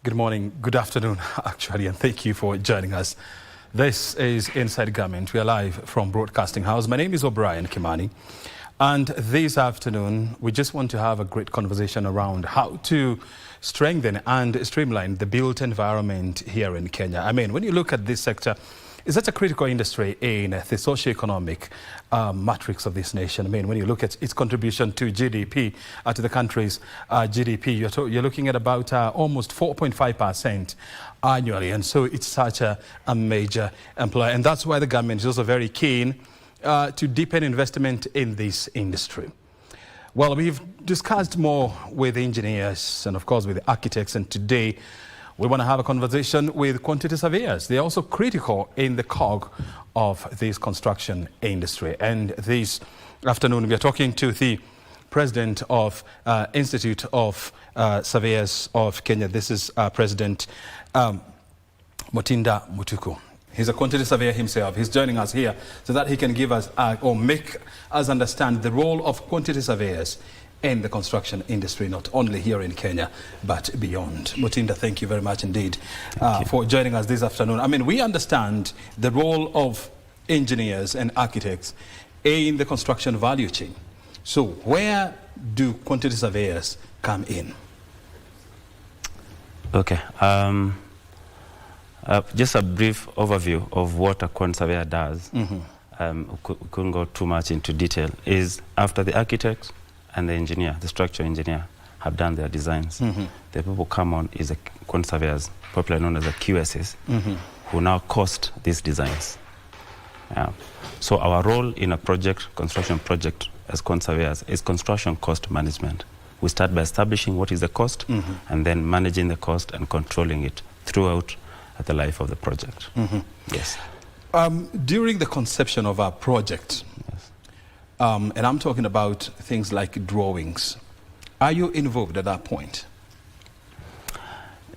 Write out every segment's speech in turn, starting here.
Good morning, good afternoon, actually, and thank you for joining us. This is Inside Government. We are live from Broadcasting House. My name is O'Brien Kimani, and this afternoon we just want to have a great conversation around how to strengthen and streamline the built environment here in Kenya. I mean, when you look at this sector, it's such a critical industry in the socio-economic matrix of this nation. I mean, when you look at its contribution to GDP, to the country's GDP, you're looking at about almost 4.5% annually. And so it's such a major employer. And that's why the government is also very keen to deepen investment in this industry. Well, we've discussed more with engineers and, of course, with the architects. And today, we want to have a conversation with quantity surveyors. They're also critical in the cog of this construction industry. And this afternoon, we are talking to the president of Institute of Surveyors of Kenya. This is President Mutinda Mutuku. He's a quantity surveyor himself. He's joining us here so that he can give us or make us understand the role of quantity surveyors in the construction industry, not only here in Kenya, but beyond. Mutinda, thank you very much indeed for joining us this afternoon. I mean, we understand the role of engineers and architects in the construction value chain. So where do quantity surveyors come in? Okay. Just a brief overview of what a quantity surveyor does. We couldn't go too much into detail. Is after the architect and the engineer, the structural engineer, have done their designs, the people come on is the quantity surveyors, popularly known as the QSs, who now cost these designs. So our role in a construction project as quantity surveyors is construction cost management. We start by establishing what is the cost and then managing the cost and controlling it throughout the life of the project. Yes. During the conception of our project, and I'm talking about things like drawings, are you involved at that point?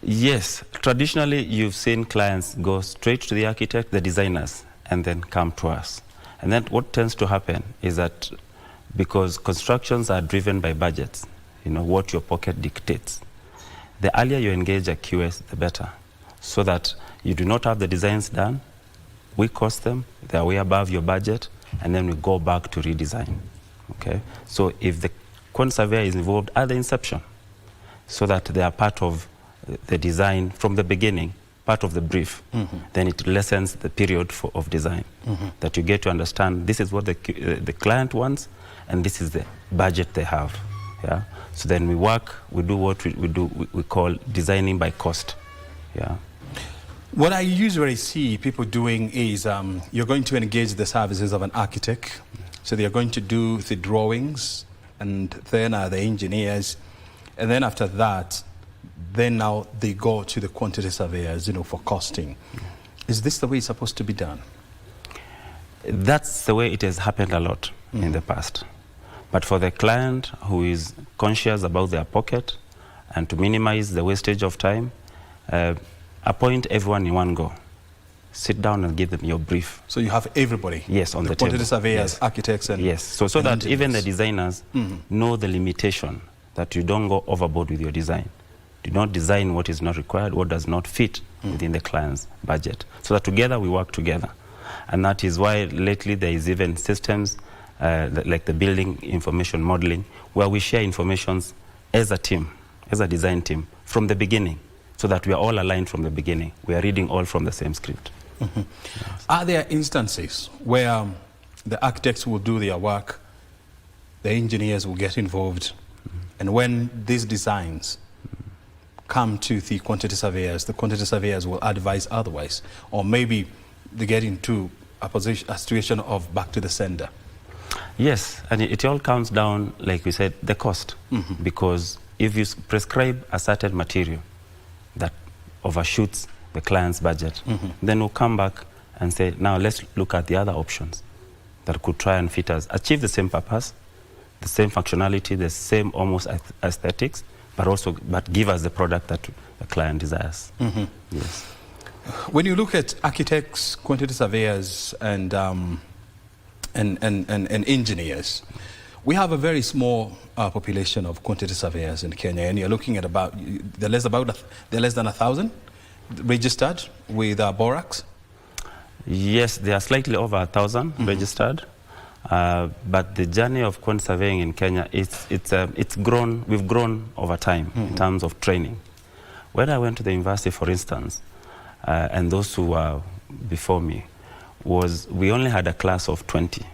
Yes. Traditionally, you've seen clients go straight to the architect, the designers, and then come to us. And then what tends to happen is that because constructions are driven by budgets, you know, what your pocket dictates, the earlier you engage a QS, the better, so that you do not have the designs done, we cost them, they are way above your budget, and then we go back to redesign. Okay? So if the quantity surveyor is involved at the inception, so that they are part of the design from the beginning, part of the brief, then it lessens the period of design. That you get to understand this is what the client wants, and this is the budget they have. Yeah? So then we do what we call designing by cost. Yeah. What I usually see people doing is you're going to engage the services of an architect. So they're going to do the drawings, and then the engineers. And then after that, then now they go to the quantity surveyors, you know, for costing. Is this the way it's supposed to be done? That's the way it has happened a lot in the past. But for the client who is conscious about their pocket and to minimize the wastage of time, appoint everyone in one go. Sit down and give them your brief. So you have everybody? Yes, on the table. Quantity surveyors, architects, and yes. So that even the designers know the limitation, that you don't go overboard with your design. Do not design what is not required, what does not fit within the client's budget. So that together we work together. And that is why lately there is even systems like the building information modeling, where we share informations as a team, as a design team, from the beginning, so that we are all aligned from the beginning. We are reading all from the same script. Yes. Are there instances where the architects will do their work, the engineers will get involved, and when these designs come to the quantity surveyors will advise otherwise, or maybe they get into a situation of back to the sender? Yes, and it all comes down, like we said, the cost. Because if you prescribe a certain material that overshoots the client's budget, then we'll come back and say, now let's look at the other options that could try and fit us, achieve the same purpose, the same functionality, the same almost aesthetics, but give us the product that the client desires. Yes. When you look at architects, quantity surveyors, and engineers, We have a very small population of quantity surveyors in Kenya, and you're looking at about, they're less than 1,000 registered with Borax. Yes, they are slightly over 1,000 registered, but the journey of quantity surveying in Kenya, it's grown. We've grown over time in terms of training. When I went to the university, for instance, and those who were before me, we only had a class of 20.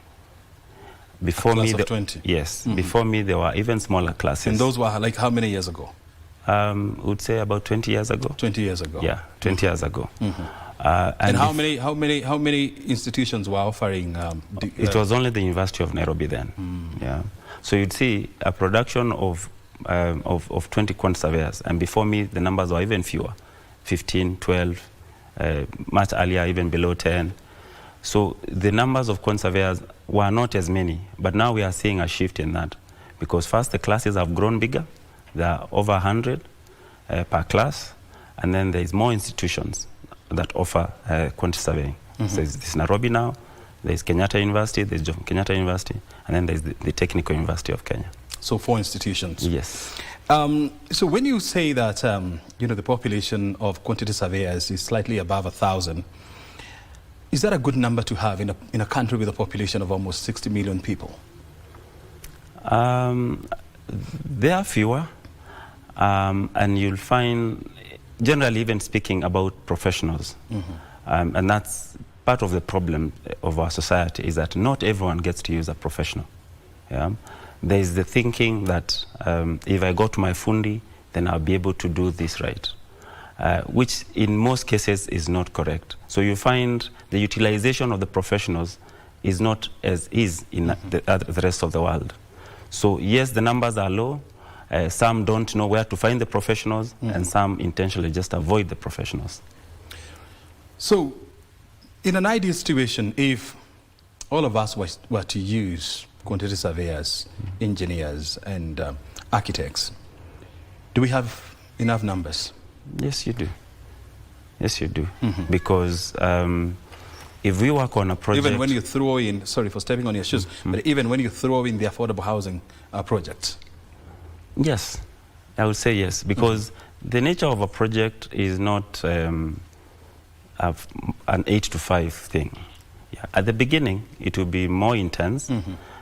Before me, 20? Yes. Before me, there were even smaller classes. And those were like how many years ago? I would say about 20 years ago. 20 years ago. Yeah, 20 years ago. And how many institutions were offering? It was only the University of Nairobi then. Yeah. So you'd see a production of 20 quantity surveyors, and before me the numbers were even fewer, 15, 12, much earlier even below 10. So the numbers of quantity surveyors were not as many, but now we are seeing a shift in that, because first the classes have grown bigger. There are over 100 per class, and then there is more institutions that offer quantity surveying. So there's Nairobi now, there's Kenyatta University, there's Jomo Kenyatta University, and then there's the Technical University of Kenya. So 4 institutions. Yes. So when you say that the population of quantity surveyors is slightly above 1,000, is that a good number to have in a country with a population of almost 60 million people? There are fewer, and you'll find, generally even speaking, about professionals. And that's part of the problem of our society, is that not everyone gets to use a professional. Yeah? There is the thinking that if I go to my fundi, then I'll be able to do this right, which in most cases is not correct. So you find the utilization of the professionals is not as is in the rest of the world. So yes, the numbers are low. Some don't know where to find the professionals, and some intentionally just avoid the professionals. So in an ideal situation, if all of us were to use quantity surveyors, engineers, and architects, do we have enough numbers? Yes, you do. Yes, you do. Because if we work on a project... Even when you throw in, sorry for stepping on your shoes, but even when you throw in the affordable housing projects? Yes, I would say yes, because the nature of a project is not an 8 to 5 thing. Yeah. At the beginning, it will be more intense.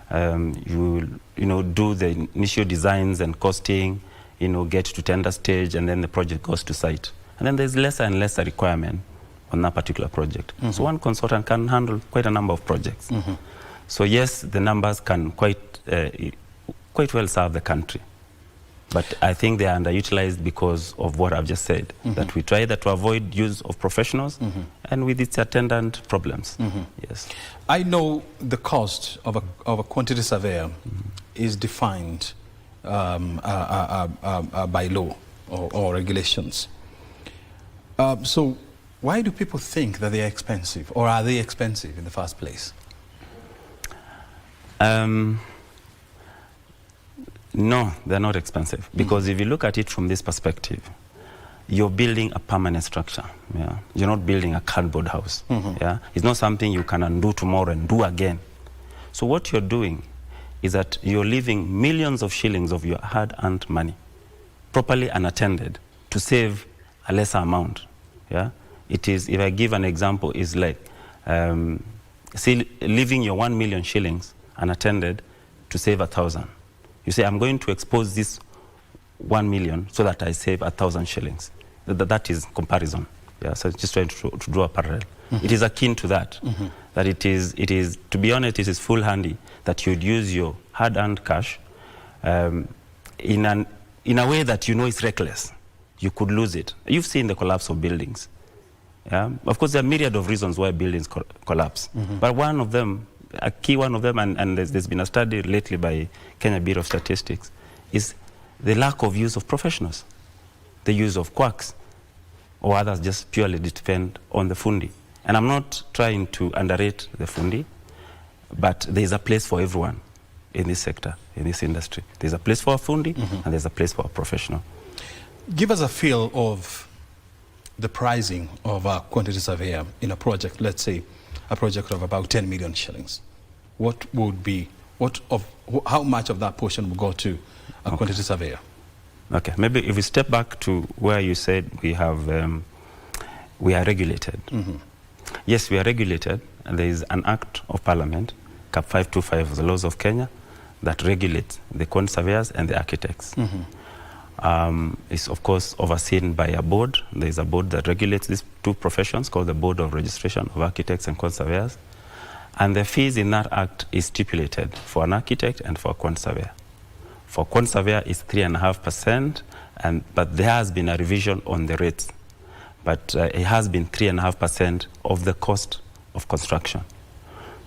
You will do the initial designs and costing, get to tender stage, and then the project goes to site. And then there's lesser and lesser requirement on that particular project. So one consultant can handle quite a number of projects. So yes, the numbers can quite well serve the country. But I think they are underutilized because of what I've just said, that we try to avoid use of professionals, and with its attendant problems. Yes. I know the cost of a quantity surveyor is defined by law or regulations. So why do people think that they are expensive, or are they expensive in the first place? No, they're not expensive, because if you look at it from this perspective, you're building a permanent structure. Yeah? You're not building a cardboard house. Yeah? It's not something you can undo tomorrow and do again. So what you're doing is that you're leaving millions of shillings of your hard-earned money, properly unattended, to save a lesser amount. Yeah? It is, if I give an example, is like leaving your 1 million shillings unattended to save 1,000. You say, I'm going to expose this 1 million so that I save 1,000 shillings. That is comparison. Yeah, so just trying to draw a parallel. It is akin to that. That it is, to be honest, it is full handy that you'd use your hard-earned cash in a way that is reckless. You could lose it. You've seen the collapse of buildings. Yeah? Of course, there are a myriad of reasons why buildings collapse. But one of them, a key one of them, and there's been a study lately by Kenya Bureau of Statistics, is the lack of use of professionals, the use of quacks, or others just purely depend on the fundi. And I'm not trying to underrate the fundi, but there's a place for everyone in this sector, in this industry. There's a place for a fundi, and there's a place for a professional. Give us a feel of the pricing of a quantity surveyor in a project, let's say a project of about 10 million shillings. What would be how much of that portion will go to a quantity surveyor? Okay, maybe if we step back to where you said we are regulated. Yes, we are regulated, and there is an Act of Parliament, Cap 525 of the laws of Kenya, that regulates the quantity surveyors and the architects. It's of course overseen by a board. There is a board that regulates these two professions called the Board of Registration of Architects and Quantity Surveyors. And the fees in that act is stipulated for an architect and for a quantity surveyor. For quantity surveyor is 3.5%, but there has been a revision on the rates. But it has been 3.5% of the cost of construction.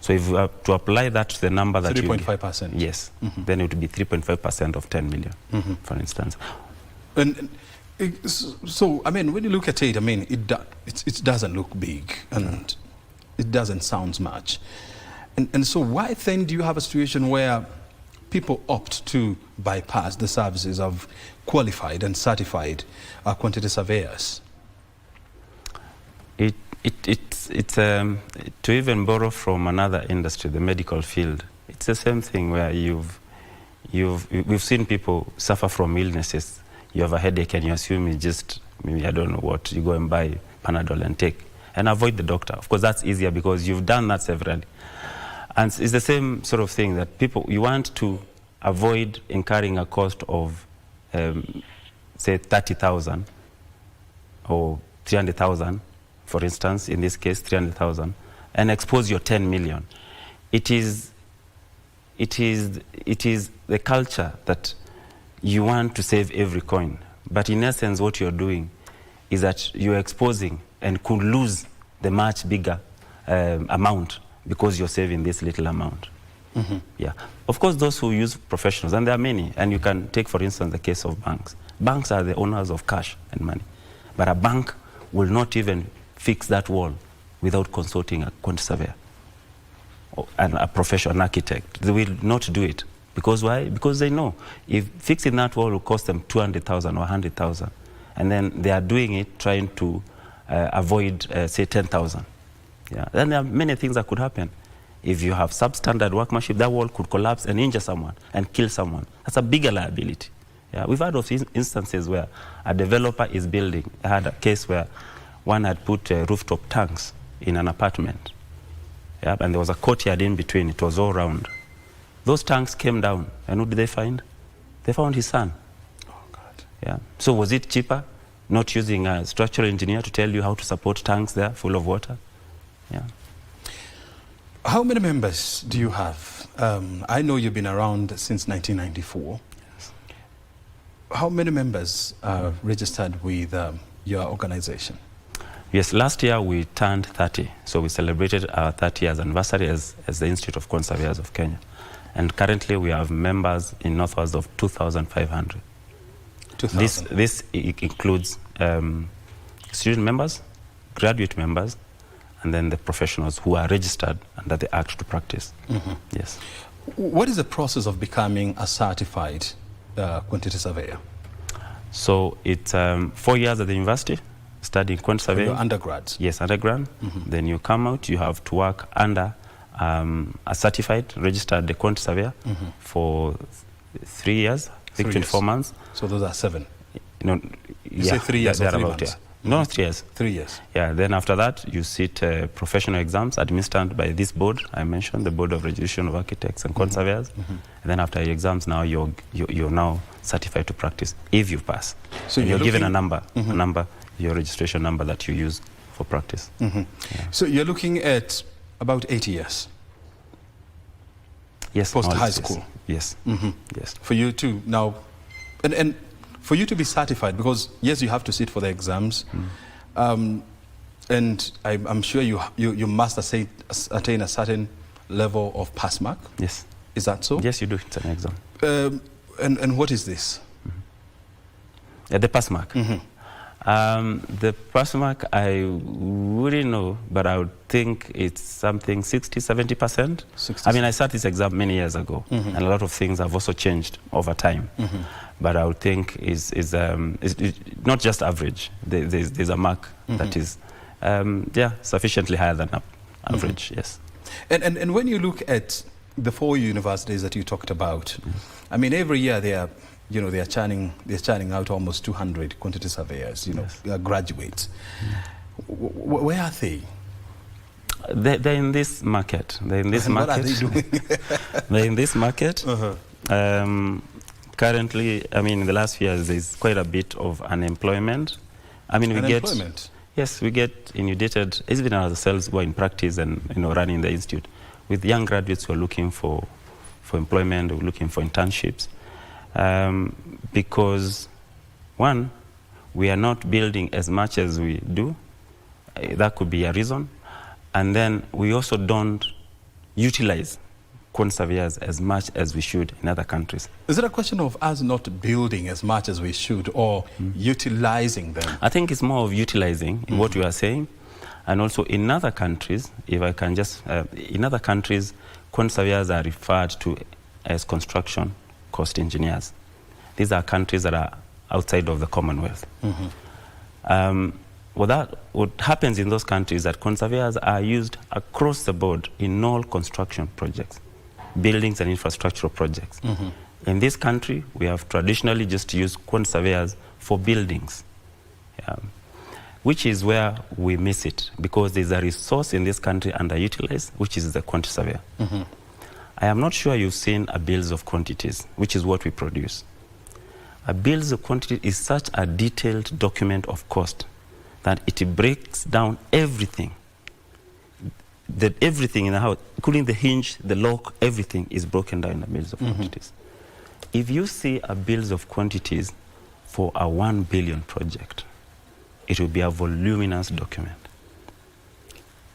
So if we are to apply that to the number that 3.5%. Yes, then it would be 3.5% of 10 million, for instance. And so, I mean, when you look at it, I mean, it doesn't look big, and it doesn't sound much. And so why then do you have a situation where people opt to bypass the services of qualified and certified quantity surveyors? It's to even borrow from another industry, the medical field. It's the same thing where we've seen people suffer from illnesses. You have a headache and you assume it's just, maybe I don't know what, you go and buy Panadol and take, and avoid the doctor. Of course, that's easier because you've done that severally. And it's the same sort of thing that you want to avoid incurring a cost of, say, 30,000 or 300,000, for instance, in this case, 300,000, and expose your 10 million. It is the culture that you want to save every coin. But in essence, what you're doing is that you're exposing and could lose the much bigger amount because you're saving this little amount. Yeah. Of course, those who use professionals, and there are many, and you can take, for instance, the case of banks. Banks are the owners of cash and money. But a bank will not even fix that wall without consulting a quantity surveyor and a professional architect. They will not do it. Because why? Because they know if fixing that wall will cost them 200,000 or 100,000, and then they are doing it trying to avoid, say, 10,000. Yeah. Then there are many things that could happen. If you have substandard workmanship, that wall could collapse and injure someone and kill someone. That's a bigger liability. Yeah. We've heard of instances where a developer is building. I had a case where one had put rooftop tanks in an apartment. Yeah, and there was a courtyard in between. It was all round. Those tanks came down, and who did they find? They found his son. Oh, God. Yeah. So was it cheaper not using a structural engineer to tell you how to support tanks there full of water? Yeah. How many members do you have? I know you've been around since 1994. Yes. How many members are registered with your organization? Yes, last year we turned 30. So we celebrated our 30 years anniversary as the Institute of Quantity Surveyors of Kenya. And currently we have members in northwards of 2,500. 2,000. This includes student members, graduate members, and then the professionals who are registered under the Act to practice. Yes. What is the process of becoming a certified quantity surveyor? So it's 4 years at the university, studying quantity surveying. You're undergrads? Yes, undergrad. Then you come out, you have to work under a certified, registered quantity surveyor for 3 years, I think 24 months. So those are 7? No, you say 3 years or 3 months? Yeah. No, 3 years. 3 years. Yeah, then after that, you sit professional exams administered by this board I mentioned, the Board of Registration of Architects and Quantity Surveyors. And then after your exams, now you're now certified to practice if you pass. So you're given a number, your registration number that you use for practice. Yeah. So you're looking at about 8 years? Yes. Post high school? Yes. Yes. For you to now, and for you to be certified, because yes, you have to sit for the exams, and I'm sure you must attain a certain level of pass mark. Yes. Is that so? Yes, you do. It's an exam. And what is this? The pass mark. The pass mark, I wouldn't know, but I would think it's something 60–70%. I mean, I started this exam many years ago, and a lot of things have also changed over time. But I would think it's not just average. There's a mark that is, sufficiently higher than average. Yes. And when you look at the 4 universities that you talked about, I mean, every year they are, they're churning out almost 200 quantity surveyors, graduates. Where are they? They're in this market. They're in this market. What are they doing? They're in this market. Currently, I mean, in the last few years, there's quite a bit of unemployment. I mean, we get inundated, even ourselves who are in practice and running the institute, with young graduates who are looking for employment, or looking for internships, because one, we are not building as much as we do. That could be a reason. And then we also don't utilize quantity surveyors as much as we should in other countries. Is it a question of us not building as much as we should, or utilizing them? I think it's more of utilizing what you are saying. And also in other countries, if I can just, in other countries, quantity surveyors are referred to as construction cost engineers. These are countries that are outside of the Commonwealth. What happens in those countries is that quantity surveyors are used across the board in all construction projects, buildings and infrastructural projects. In this country, we have traditionally just used quantity surveyors for buildings, which is where we miss it, because there's a resource in this country underutilized, which is the quantity surveyor. I am not sure you've seen a bills of quantities, which is what we produce. A bills of quantity is such a detailed document of cost that it breaks down everything. That everything in the house, including the hinge, the lock, everything is broken down in the bills of quantities. If you see a bills of quantities for a 1 billion project, it will be a voluminous document.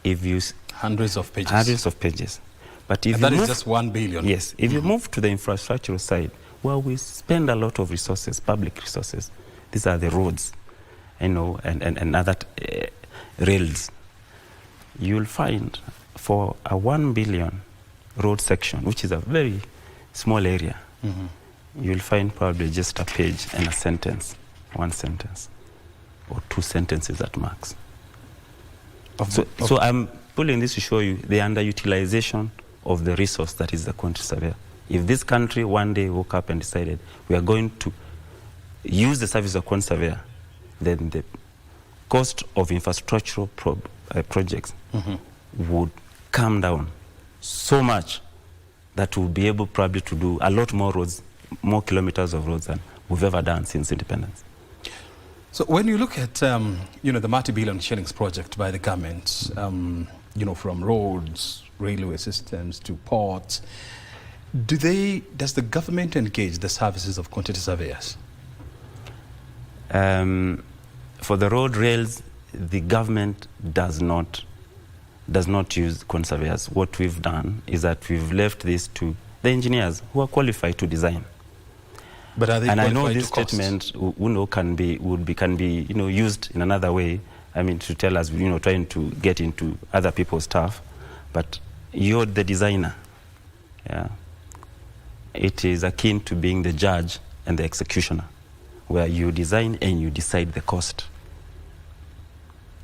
If you hundreds of pages. Hundreds of pages. But if and that is just 1 billion. Yes. If you move to the infrastructural side, well, we spend a lot of resources, public resources. These are the roads, and other rails. You'll find for a 1 billion road section, which is a very small area, you'll find probably just a page and a sentence, 1 sentence, or 2 sentences at max. So I'm pulling this to show you the underutilization of the resource that is the quantity surveyor. If this country one day woke up and decided we are going to use the service of quantity surveyor, then the cost of infrastructural projects would come down so much that we'll be able probably to do a lot more roads, more kilometers of roads than we've ever done since independence. So when you look at, the multi-billion shillings project by the government, from roads, railway systems to ports, does the government engage the services of quantity surveyors? For the road rails, the government does not use quantity surveyors. What we've done is that we've left this to the engineers who are qualified to design. But are they and I know qualified this to statement can be used in another way. I mean, to tell us trying to get into other people's stuff, but you're the designer. Yeah, it is akin to being the judge and the executioner, where you design and you decide the cost.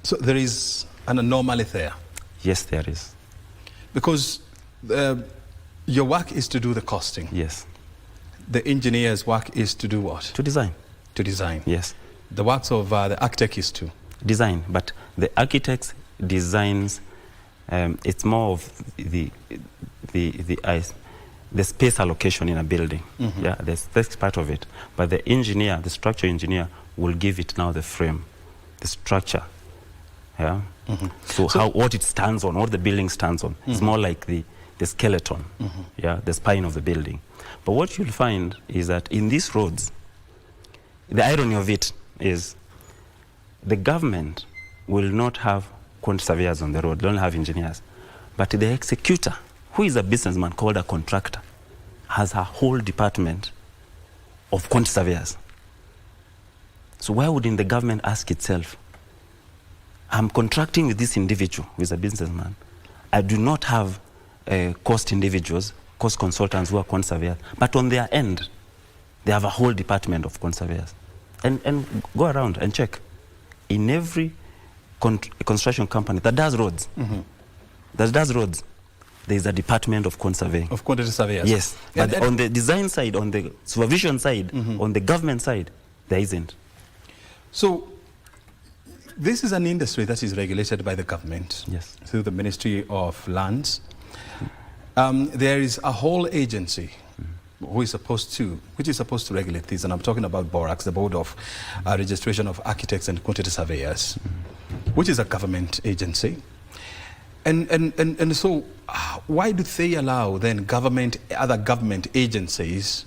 So there is an anomaly there? Yes, there is. Because your work is to do the costing. Yes. The engineer's work is to do what? To design. To design. Yes. The works of the architect is to? Design, but the architect designs, it's more of the space allocation in a building. Yeah, that's part of it. But the engineer, the structural engineer, will give it now the frame, the structure. Yeah. So what it stands on, what the building stands on, it's more like the skeleton, yeah, the spine of the building. But what you'll find is that in these roads, the irony of it is the government will not have quantity surveyors on the road, they don't have engineers. But the executor, who is a businessman called a contractor, has a whole department of quantity surveyors. So why wouldn't the government ask itself, I'm contracting with this individual who is a businessman. I do not have cost individuals, cost consultants who are quantity surveyors, but on their end, they have a whole department of quantity surveyors. And go around and check. In every construction company that does roads, there is a department of surveying. Of quantity surveyors. Yes, but on the design side, on the supervision side, on the government side, there isn't. So this is an industry that is regulated by the government. Yes. Through the Ministry of Lands. There is a whole agency which is supposed to regulate this, and I'm talking about BORAX, the Board of Registration of Architects and Quantity Surveyors, which is a government agency. And so why do they allow then other government agencies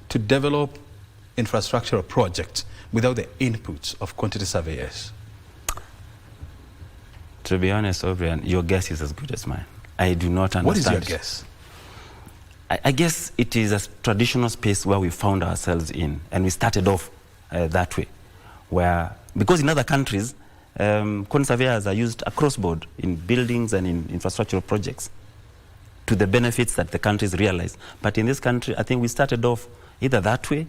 to develop infrastructural projects without the inputs of quantity surveyors? To be honest, O'Brien, your guess is as good as mine. I do not understand. What is your guess? I guess it is a traditional space where we found ourselves in, and we started off that way, because in other countries, quantity surveyors are used across board in buildings and in infrastructural projects to the benefits that the countries realize. But in this country, I think we started off either that way,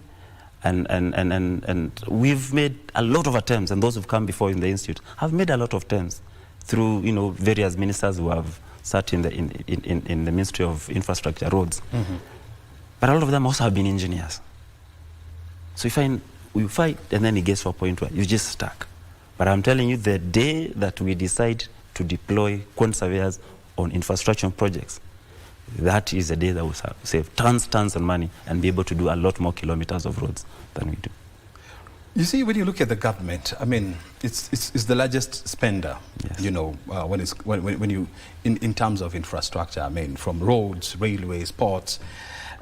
and we've made a lot of attempts, and those who've come before in the institute have made a lot of attempts through various ministers who have sat in the Ministry of Infrastructure, Roads. But a lot of them also have been engineers. So we fight, and then it gets to a point where you're just stuck. But I'm telling you, the day that we decide to deploy quantity surveyors on infrastructure projects, that is the day that will save tons of money and be able to do a lot more kilometers of roads than we do. You see, when you look at the government, I mean, it's the largest spender, yes. When you in terms of infrastructure. I mean, from roads, railways, ports,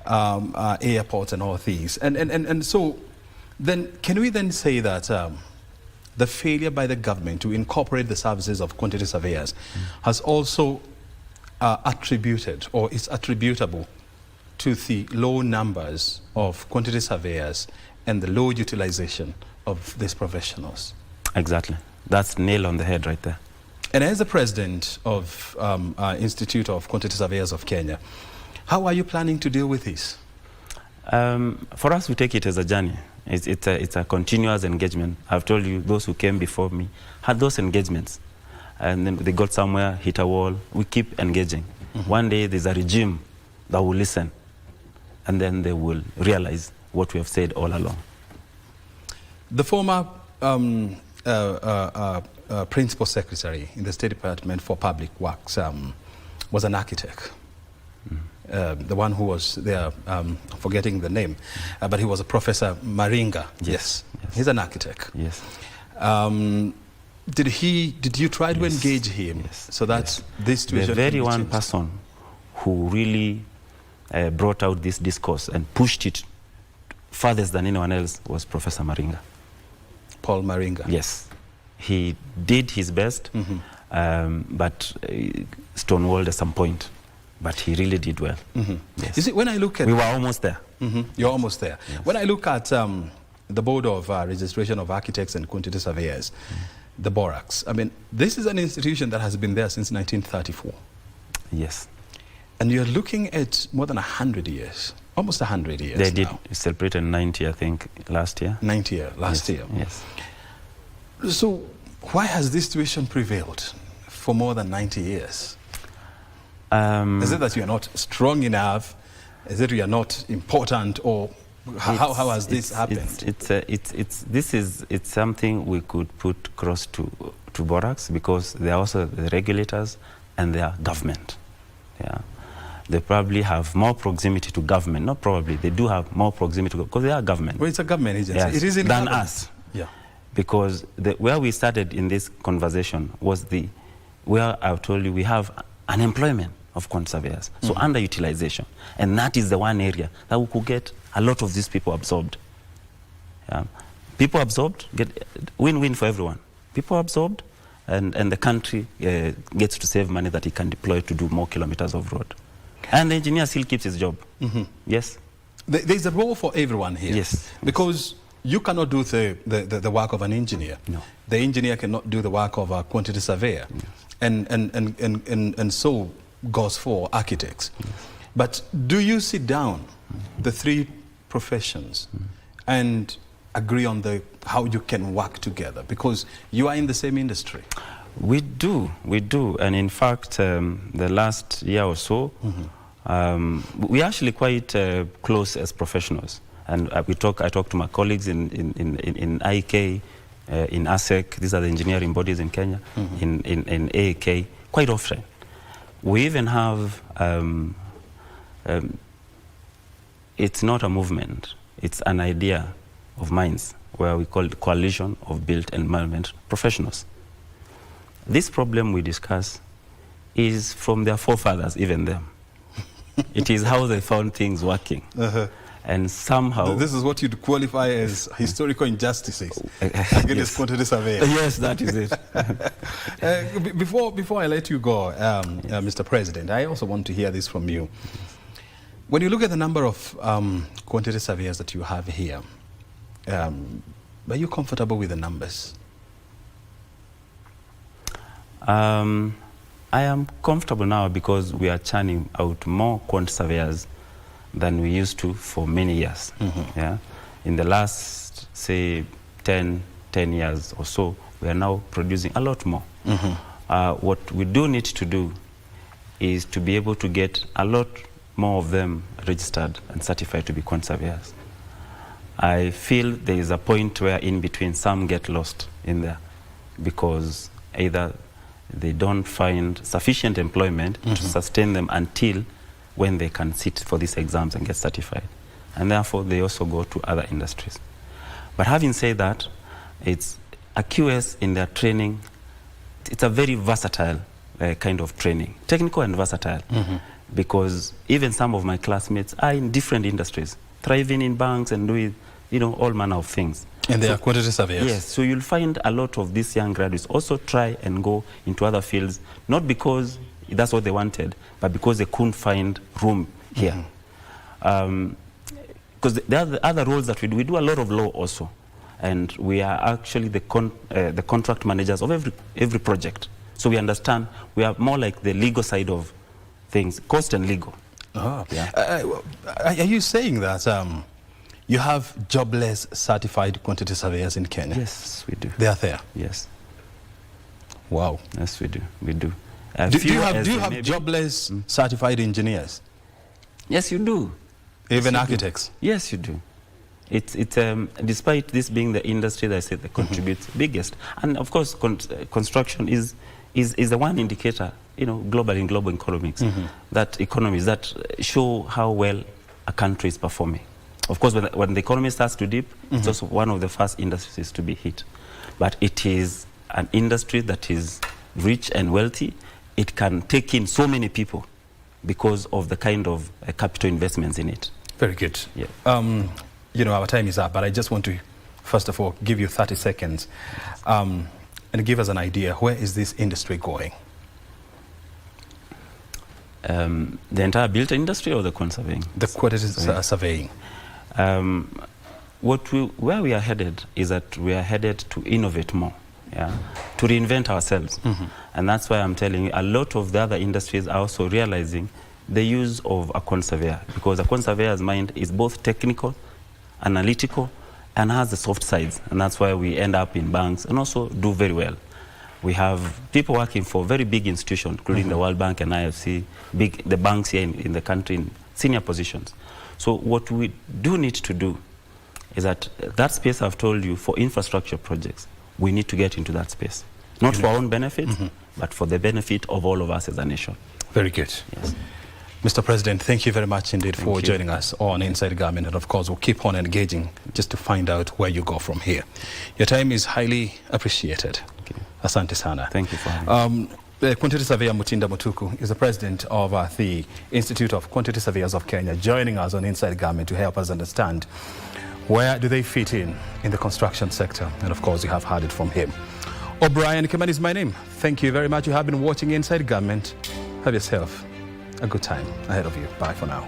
airports, and all these. And so, then can we then say that the failure by the government to incorporate the services of quantity surveyors has also attributed, or is attributable to the low numbers of quantity surveyors and the low utilization of these professionals? Exactly. That's nail on the head right there. And as the president of Institute of Quantity Surveyors of Kenya, how are you planning to deal with this? For us, we take it as a journey. It's a continuous engagement. I've told you, those who came before me had those engagements. And then they got somewhere, hit a wall. We keep engaging. One day, there's a regime that will listen. And then they will realize what we have said all along. The former principal secretary in the State Department for Public Works was an architect. The one who was there, forgetting the name, but he was a Professor Maringa. Yes. He's an architect. Yes. Did you try to engage him so that this situation? The very one person who really brought out this discourse and pushed it farthest than anyone else was Professor Maringa. Paul Maringa. Yes. He did his best, but stonewalled at some point. But he really did well. Yes. You see, when I look at... We were almost there. You're almost there. Yes. When I look at the Board of Registration of Architects and Quantity Surveyors, the BORAX, I mean, this is an institution that has been there since 1934. Yes. And you're looking at more than 100 years, almost 100 years They did now. celebrate 90, I think, last year. 90 years, last year. Yes. So why has this situation prevailed for more than 90 years? Is it that you are not strong enough? Is it you are not important? Or how has this happened? It's something we could put cross to BORAX, because they are also the regulators and they are government. Yeah. They probably have more proximity to government. Not probably, they do have more proximity because they are government. Well, it's a government agency. Yes, it is in than government. us. Yeah. Because where we started in this conversation was where I've told you we have unemployment of quantity surveyors, so underutilization, and that is the one area that we could get a lot of these people absorbed. Yeah. People absorbed, get win-win for everyone. People absorbed, and the country gets to save money that it can deploy to do more kilometers of road. And the engineer still keeps his job. Yes. There's a role for everyone here. Yes. Because you cannot do the work of an engineer. No. The engineer cannot do the work of a quantity surveyor. Yes. And so goes for architects. Yes. But do you sit down, the three professions, and agree on how you can work together? Because you are in the same industry. We do, and in fact, the last year or so, we're actually quite close as professionals. And I talk to my colleagues in IK, in ASEC, these are the engineering bodies in Kenya, in AAK, quite often. We even have, it's not a movement, it's an idea of minds, where we call it Coalition of Built Environment Professionals. This problem we discuss is from their forefathers, even them. It is how they found things working. And somehow... This is what you'd qualify as historical injustices against quantity surveyors. Yes, that is it. Before I let you go, Mr. President, I also want to hear this from you. When you look at the number of quantity surveyors that you have here, are you comfortable with the numbers? I am comfortable now because we are churning out more quantity surveyors than we used to for many years. Yeah? In the last, say, 10 years or so, we are now producing a lot more. What we do need to do is to be able to get a lot more of them registered and certified to be quantity surveyors. I feel there is a point where in between some get lost in there because either they don't find sufficient employment to sustain them until when they can sit for these exams and get certified. And therefore, they also go to other industries. But having said that, it's a QS in their training. It's a very versatile kind of training, technical and versatile, because even some of my classmates are in different industries, thriving in banks and doing, all manner of things. And they are quantity surveyors. Yes, so you'll find a lot of these young graduates also try and go into other fields, not because that's what they wanted, but because they couldn't find room here. Because there are the other roles that we do a lot of law also, and we are actually the contract managers of every project. So we understand, we are more like the legal side of things, cost and legal. Yeah. Are you saying that you have jobless certified quantity surveyors in Kenya? Yes, we do. They are there? Yes. Wow. Yes, we do. We do. Do you have jobless certified engineers? Yes, you do. Even architects? Yes, you do. It's despite this being the industry that I said that contributes biggest, and of course construction is the one indicator, global in global economics, that economies that show how well a country is performing. Of course, when the economy starts to dip, it's also one of the first industries to be hit. But it is an industry that is rich and wealthy. It can take in so many people because of the kind of capital investments in it. Very good. Yeah. Our time is up, but I just want to, first of all, give you 30 seconds and give us an idea, where is this industry going? The entire built industry or the quantity surveying? The quantity surveying. Where we are headed is that we are headed to innovate more, to reinvent ourselves. And that's why I'm telling you, a lot of the other industries are also realizing the use of a quantity surveyor, because a quantity surveyor's mind is both technical, analytical, and has the soft sides. And that's why we end up in banks and also do very well. We have people working for very big institutions, including the World Bank and IFC, the banks here in the country in senior positions. So what we do need to do is that space I've told you for infrastructure projects, we need to get into that space. Not for our own benefit, but for the benefit of all of us as a nation. Very good. Yes. Mr. President, thank you very much indeed for joining us on Inside Government. And of course, we'll keep on engaging just to find out where you go from here. Your time is highly appreciated. Asante sana. Thank you for having me. Quantity Surveyor Mutinda Mutuku is the president of the Institute of Quantity Surveyors of Kenya, joining us on Inside Government to help us understand where do they fit in the construction sector. And of course, you have heard it from him. O'Brien Kimani is my name. Thank you very much. You have been watching Inside Government. Have yourself a good time ahead of you. Bye for now.